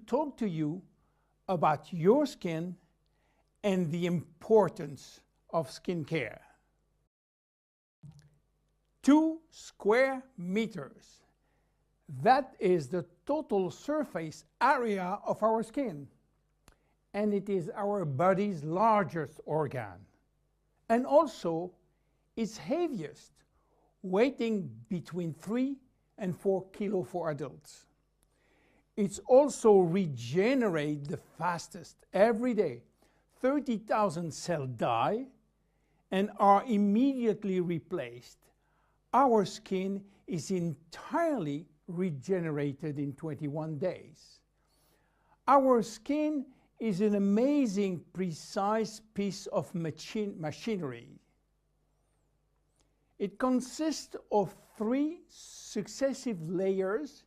talk to you about your skin and the importance of skincare. 2 square meters. That is the total surface area of our skin, and it is our body's largest organ, and also its heaviest, weighing between 3 and 4 kilos for adults. It's also regenerates the fastest. Every day, 30,000 cells die and are immediately replaced. Our skin is entirely regenerated in 21 days. Our skin is an amazing, precise piece of machinery. It consists of 3 successive layers,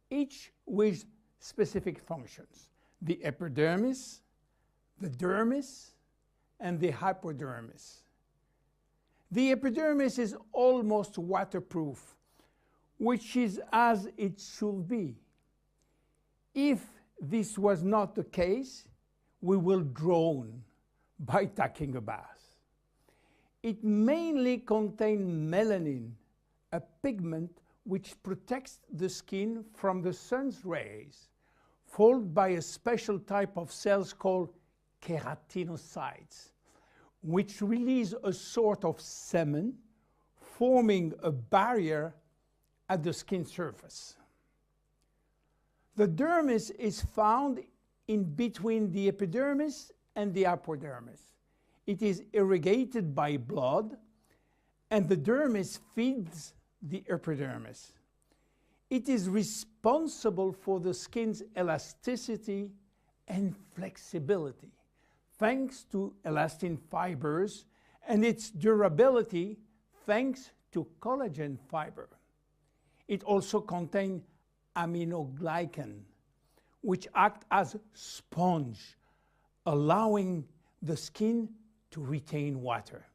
each with specific functions: the epidermis, the dermis, and the hypodermis. The epidermis is almost waterproof, which is as it should be. If this was not the case, we will drown by taking a bath. It mainly contains melanin, a pigment which protects the skin from the sun's rays, followed by a special type of cells called keratinocytes, which release a sort of semen, forming a barrier at the skin surface. The dermis is found in between the epidermis and the hypodermis. It is irrigated by blood, and the dermis feeds the epidermis. It is responsible for the skin's elasticity and flexibility, thanks to elastin fibers, and its durability, thanks to collagen fiber. It also contains aminoglycan, which act as sponge, allowing the skin to retain water.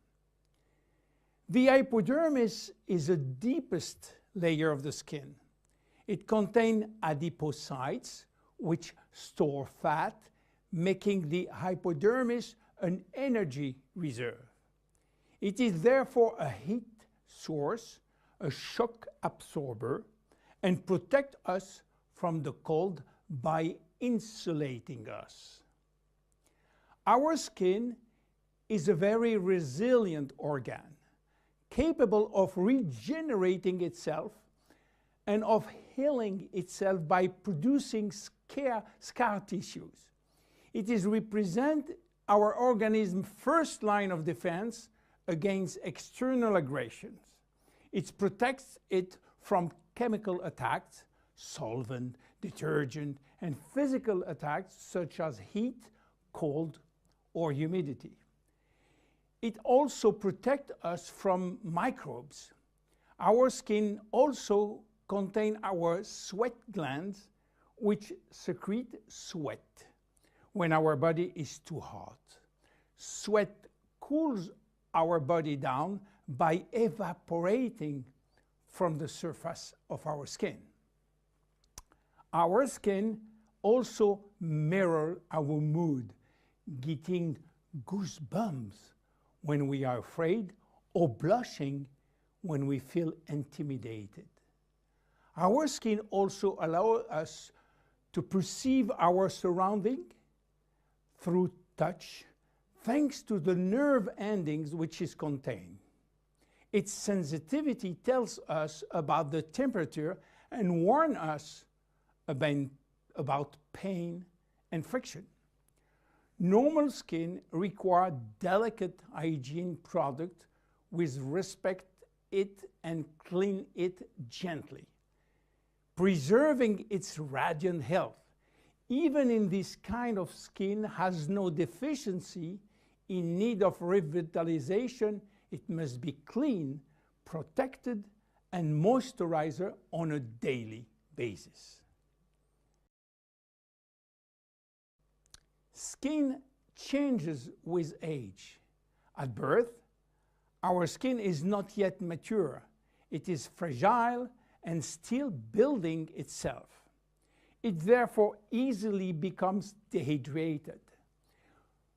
The hypodermis is the deepest layer of the skin. It contains adipocytes, which store fat, making the hypodermis an energy reserve. It is therefore a heat source, a shock absorber, and protects us from the cold by insulating us. Our skin is a very resilient organ, capable of regenerating itself and of healing itself by producing scar tissues. It is represent our organism's first line of defense against external aggressions. It protects it from chemical attacks, solvent, detergent, and physical attacks such as heat, cold, or humidity. It also protects us from microbes. Our skin also contains our sweat glands, which secrete sweat when our body is too hot. Sweat cools our body down by evaporating from the surface of our skin. Our skin also mirrors our mood, getting goosebumps when we are afraid or blushing when we feel intimidated. Our skin also allows us to perceive our surrounding through touch, thanks to the nerve endings which is contained. Its sensitivity tells us about the temperature and warns us about pain and friction. Normal skin requires delicate hygiene product with respect it and clean it gently, preserving its radiant health. Even in this kind of skin has no deficiency in need of revitalization, it must be clean, protected, and moisturized on a daily basis. Skin changes with age. At birth, our skin is not yet mature. It is fragile and still building itself. It therefore easily becomes dehydrated.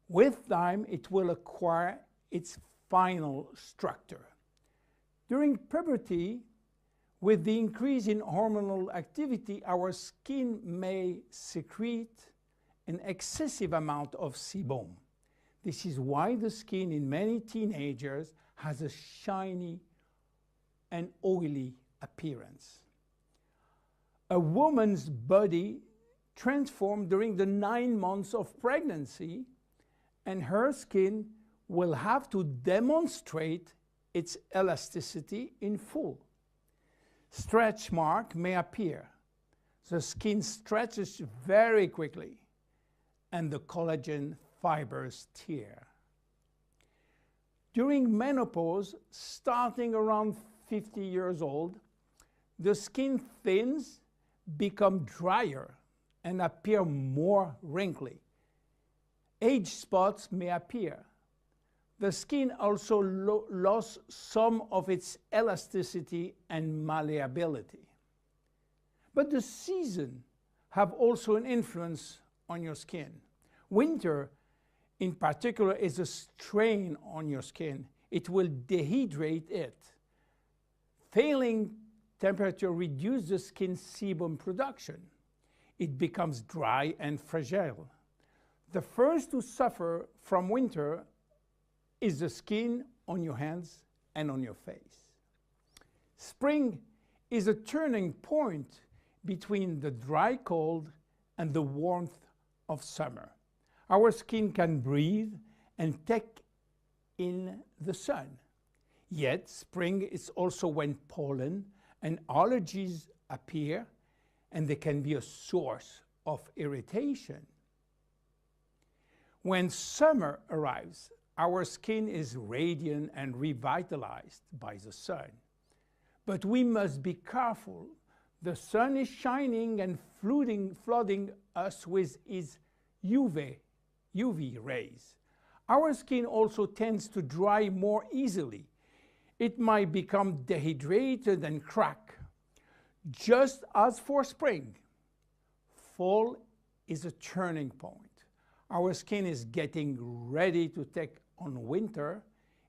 With time, it will acquire its final structure. During puberty, with the increase in hormonal activity, our skin may secrete an excessive amount of sebum. This is why the skin in many teenagers has a shiny and oily appearance. A woman's body transforms during the 9 months of pregnancy, and her skin will have to demonstrate its elasticity in full. Stretch marks may appear. The skin stretches very quickly, and the collagen fibers tear. During menopause, starting around 50 years old, the skin thins, become drier, and appear more wrinkly. Age spots may appear. The skin also lost some of its elasticity and malleability. But the seasons have also an influence on your skin. Winter, in particular, is a strain on your skin. It will dehydrate it. Failing temperature reduces the skin's sebum production. It becomes dry and fragile. The first to suffer from winter is the skin on your hands and on your face. Spring is a turning point between the dry cold and the warmth of summer. Our skin can breathe and take in the sun. Yet spring is also when pollen and allergies appear, and they can be a source of irritation. When summer arrives, our skin is radiant and revitalized by the sun. But we must be careful. The sun is shining and flooding us with its UV rays. Our skin also tends to dry more easily. It might become dehydrated and crack. Just as for spring, fall is a turning point. Our skin is getting ready to take on winter.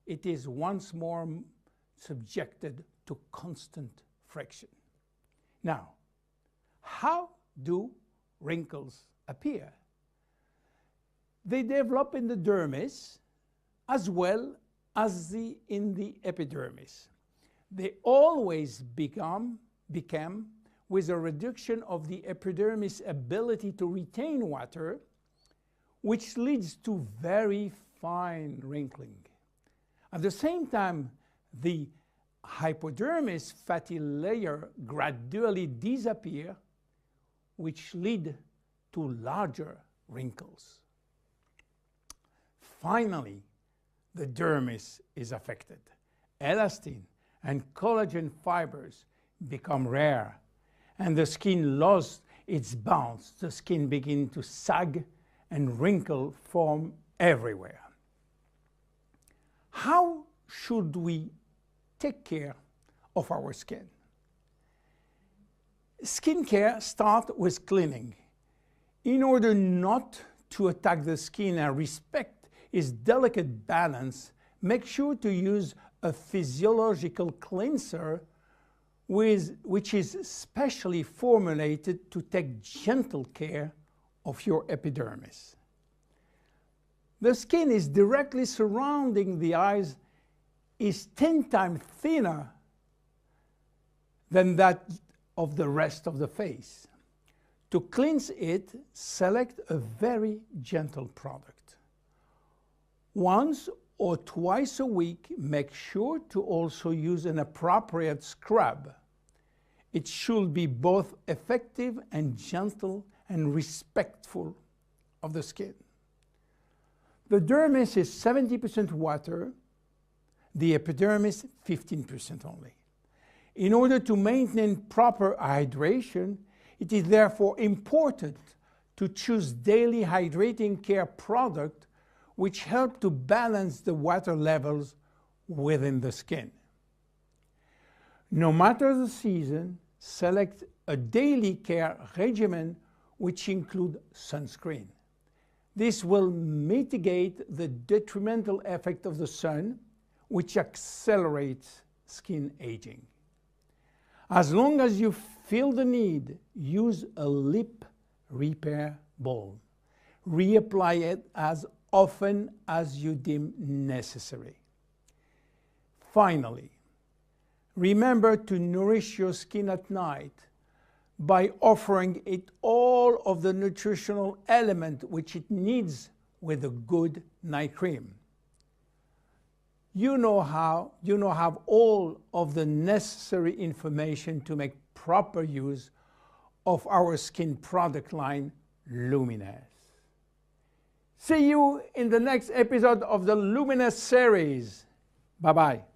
It is once more subjected to constant friction. Now, how do wrinkles appear? They develop in the dermis as well as in the epidermis. They always become with a reduction of the epidermis' ability to retain water, which leads to very fine wrinkling. At the same time, the hypodermis fatty layer gradually disappears, which lead to larger wrinkles. Finally, the dermis is affected. Elastin and collagen fibers become rare, and the skin loses its bounce. The skin begins to sag, and wrinkles form everywhere. How should we take care of our skin? Skincare starts with cleaning. In order not to attack the skin and respect its delicate balance, make sure to use a physiological cleanser which is specially formulated to take gentle care of your epidermis. The skin is directly surrounding the eyes is 10 times thinner than that of the rest of the face. To cleanse it, select a very gentle product. Once or twice a week, make sure to also use an appropriate scrub. It should be both effective and gentle and respectful of the skin. The dermis is 70% water, the epidermis 15% only. In order to maintain proper hydration, it is therefore important to choose daily hydrating care products which help to balance the water levels within the skin. No matter the season, select a daily care regimen which include sunscreen. This will mitigate the detrimental effect of the sun, which accelerates skin aging. As long as you feel the need, use a lip repair balm. Reapply it as often as you deem necessary. Finally, remember to nourish your skin at night by offering it all of the nutritional element which it needs with a good night cream. You now have all of the necessary information to make proper use of our skin product line, Luminous. See you in the next episode of the Luminous series. Bye-bye.